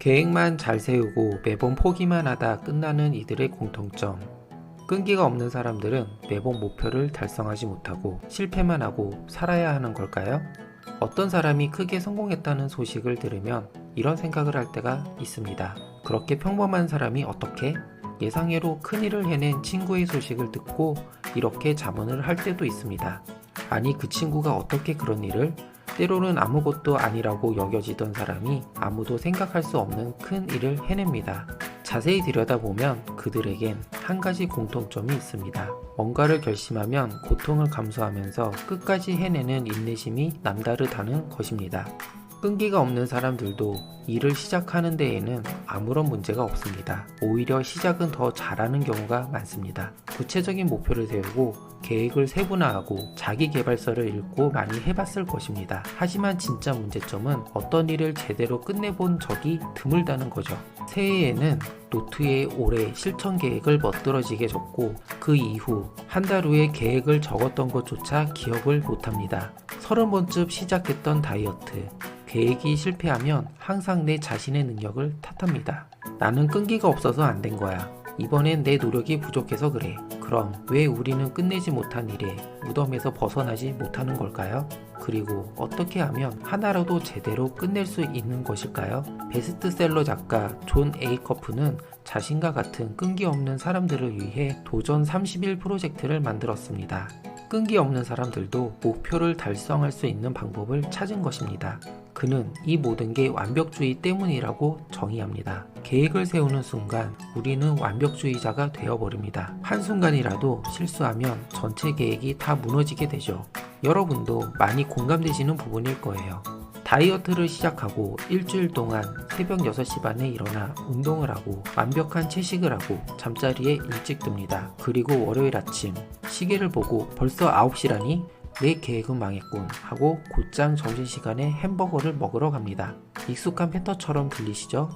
계획만 잘 세우고 매번 포기만 하다 끝나는 이들의 공통점. 끈기가 없는 사람들은 매번 목표를 달성하지 못하고 실패만 하고 살아야 하는 걸까요? 어떤 사람이 크게 성공했다는 소식을 들으면 이런 생각을 할 때가 있습니다. 그렇게 평범한 사람이 어떻게? 예상외로 큰일을 해낸 친구의 소식을 듣고 이렇게 자문을 할 때도 있습니다. 아니, 그 친구가 어떻게 그런 일을? 때로는 아무것도 아니라고 여겨지던 사람이 아무도 생각할 수 없는 큰 일을 해냅니다. 자세히 들여다보면 그들에겐 한 가지 공통점이 있습니다. 뭔가를 결심하면 고통을 감수하면서 끝까지 해내는 인내심이 남다르다는 것입니다. 끈기가 없는 사람들도 일을 시작하는 데에는 아무런 문제가 없습니다. 오히려 시작은 더 잘하는 경우가 많습니다. 구체적인 목표를 세우고 계획을 세분화하고 자기계발서를 읽고 많이 해봤을 것입니다. 하지만 진짜 문제점은 어떤 일을 제대로 끝내본 적이 드물다는 거죠. 새해에는 노트에 올해 실천 계획을 멋들어지게 적고 그 이후 한 달 후에 계획을 적었던 것조차 기억을 못합니다. 30번쯤 시작했던 다이어트. 계획이 실패하면 항상 내 자신의 능력을 탓합니다. 나는 끈기가 없어서 안 된 거야. 이번엔 내 노력이 부족해서 그래. 그럼 왜 우리는 끝내지 못한 일에 무덤에서 벗어나지 못하는 걸까요? 그리고 어떻게 하면 하나라도 제대로 끝낼 수 있는 것일까요? 베스트셀러 작가 존 에이커프는 자신과 같은 끈기 없는 사람들을 위해 도전 30일 프로젝트를 만들었습니다. 끈기 없는 사람들도 목표를 달성할 수 있는 방법을 찾은 것입니다. 그는 이 모든 게 완벽주의 때문이라고 정의합니다. 계획을 세우는 순간 우리는 완벽주의자가 되어버립니다. 한순간이라도 실수하면 전체 계획이 다 무너지게 되죠. 여러분도 많이 공감되시는 부분일 거예요. 다이어트를 시작하고 일주일 동안 새벽 6시 반에 일어나 운동을 하고 완벽한 채식을 하고 잠자리에 일찍 듭니다. 그리고 월요일 아침 시계를 보고 벌써 9시라니? 내 계획은 망했군 하고 곧장 점심시간에 햄버거를 먹으러 갑니다. 익숙한 패턴처럼 들리시죠?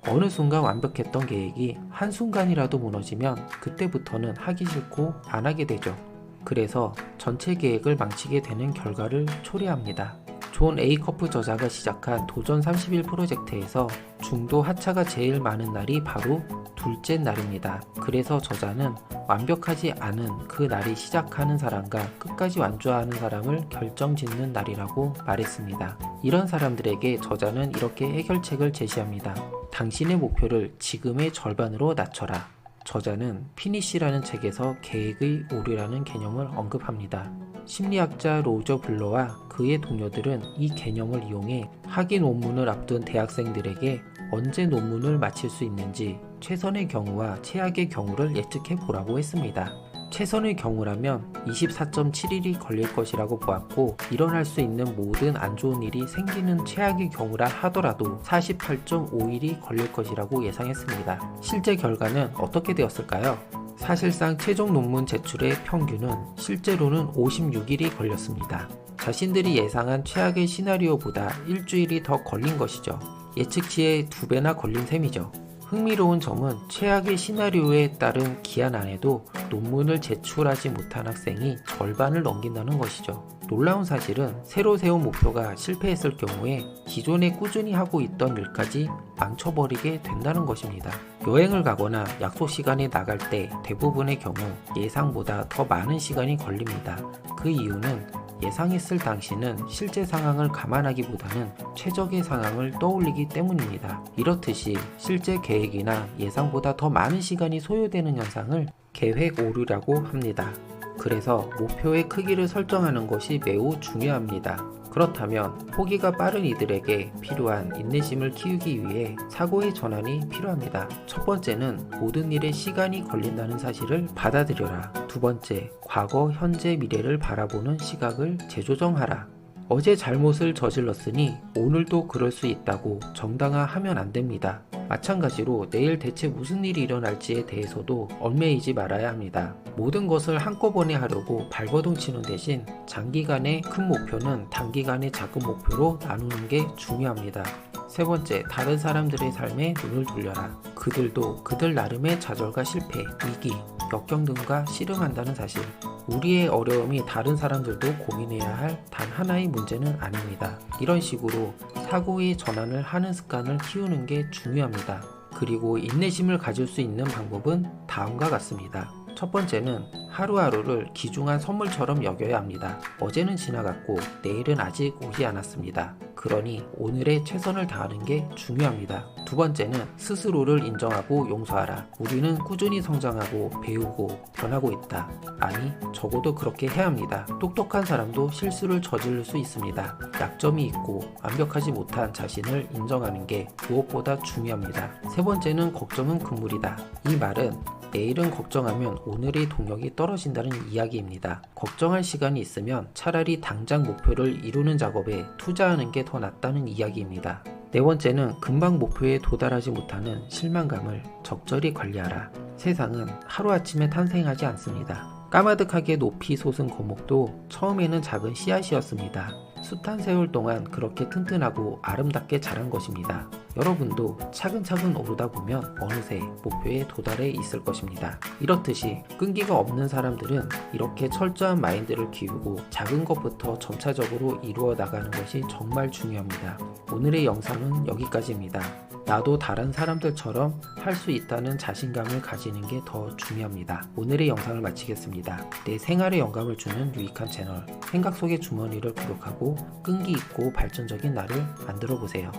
어느 순간 완벽했던 계획이 한순간이라도 무너지면 그때부터는 하기 싫고 안 하게 되죠. 그래서 전체 계획을 망치게 되는 결과를 초래합니다. 존 에이커프 저자가 시작한 도전 30일 프로젝트에서 중도 하차가 제일 많은 날이 바로 둘째 날입니다. 그래서 저자는 완벽하지 않은 그 날이 시작하는 사람과 끝까지 완주하는 사람을 결정짓는 날이라고 말했습니다. 이런 사람들에게 저자는 이렇게 해결책을 제시합니다. 당신의 목표를 지금의 절반으로 낮춰라. 저자는 피니쉬라는 책에서 계획의 오류라는 개념을 언급합니다. 심리학자 로저 블러와 그의 동료들은 이 개념을 이용해 학위 논문을 앞둔 대학생들에게 언제 논문을 마칠 수 있는지 최선의 경우와 최악의 경우를 예측해 보라고 했습니다. 최선의 경우라면 24.7일이 걸릴 것이라고 보았고 일어날 수 있는 모든 안 좋은 일이 생기는 최악의 경우라 하더라도 48.5일이 걸릴 것이라고 예상했습니다. 실제 결과는 어떻게 되었을까요? 사실상 최종 논문 제출의 평균은 실제로는 56일이 걸렸습니다. 자신들이 예상한 최악의 시나리오보다 일주일이 더 걸린 것이죠. 예측치의 2배나 걸린 셈이죠. 흥미로운 점은 최악의 시나리오에 따른 기한 안에도 논문을 제출하지 못한 학생이 절반을 넘긴다는 것이죠. 놀라운 사실은 새로 세운 목표가 실패했을 경우에 기존에 꾸준히 하고 있던 일까지 망쳐버리게 된다는 것입니다. 여행을 가거나 약속 시간에 나갈 때 대부분의 경우 예상보다 더 많은 시간이 걸립니다. 그 이유는 예상했을 당시는 실제 상황을 감안하기보다는 최적의 상황을 떠올리기 때문입니다. 이렇듯이 실제 계획이나 예상보다 더 많은 시간이 소요되는 현상을 계획 오류라고 합니다. 그래서 목표의 크기를 설정하는 것이 매우 중요합니다. 그렇다면 포기가 빠른 이들에게 필요한 인내심을 키우기 위해 사고의 전환이 필요합니다. 첫 번째는 모든 일에 시간이 걸린다는 사실을 받아들여라. 두 번째, 과거, 현재, 미래를 바라보는 시각을 재조정하라. 어제 잘못을 저질렀으니 오늘도 그럴 수 있다고 정당화하면 안 됩니다. 마찬가지로 내일 대체 무슨 일이 일어날지에 대해서도 얽매이지 말아야 합니다. 모든 것을 한꺼번에 하려고 발버둥 치는 대신 장기간의 큰 목표는 단기간의 작은 목표로 나누는 게 중요합니다. 세 번째, 다른 사람들의 삶에 눈을 돌려라. 그들도 그들 나름의 좌절과 실패, 위기, 역경등과 씨름한다는 사실. 우리의 어려움이 다른 사람들도 고민해야 할 단 하나의 문제는 아닙니다. 이런 식으로 사고의 전환을 하는 습관을 키우는 게 중요합니다. 그리고 인내심을 가질 수 있는 방법은 다음과 같습니다. 첫 번째는 하루하루를 귀중한 선물처럼 여겨야 합니다. 어제는 지나갔고 내일은 아직 오지 않았습니다. 그러니 오늘의 최선을 다하는 게 중요합니다. 두 번째는 스스로를 인정하고 용서하라. 우리는 꾸준히 성장하고 배우고 변하고 있다. 아니, 적어도 그렇게 해야 합니다. 똑똑한 사람도 실수를 저지를 수 있습니다. 약점이 있고 완벽하지 못한 자신을 인정하는 게 무엇보다 중요합니다. 세 번째는 걱정은 금물이다. 이 말은 내일은 걱정하면 오늘의 동력이 떨어진다는 이야기입니다. 걱정할 시간이 있으면 차라리 당장 목표를 이루는 작업에 투자하는 게 더 낫다는 이야기입니다. 네 번째는 금방 목표에 도달하지 못하는 실망감을 적절히 관리하라. 세상은 하루아침에 탄생하지 않습니다. 까마득하게 높이 솟은 거목도 처음에는 작은 씨앗이었습니다. 숱한 세월 동안 그렇게 튼튼하고 아름답게 자란 것입니다. 여러분도 차근차근 오르다 보면 어느새 목표에 도달해 있을 것입니다. 이렇듯이 끈기가 없는 사람들은 이렇게 철저한 마인드를 키우고 작은 것부터 점차적으로 이루어 나가는 것이 정말 중요합니다. 오늘의 영상은 여기까지입니다. 나도 다른 사람들처럼 할 수 있다는 자신감을 가지는 게 더 중요합니다. 오늘의 영상을 마치겠습니다. 내 생활에 영감을 주는 유익한 채널 생각 속의 주머니를 구독하고 끈기 있고 발전적인 나를 만들어 보세요.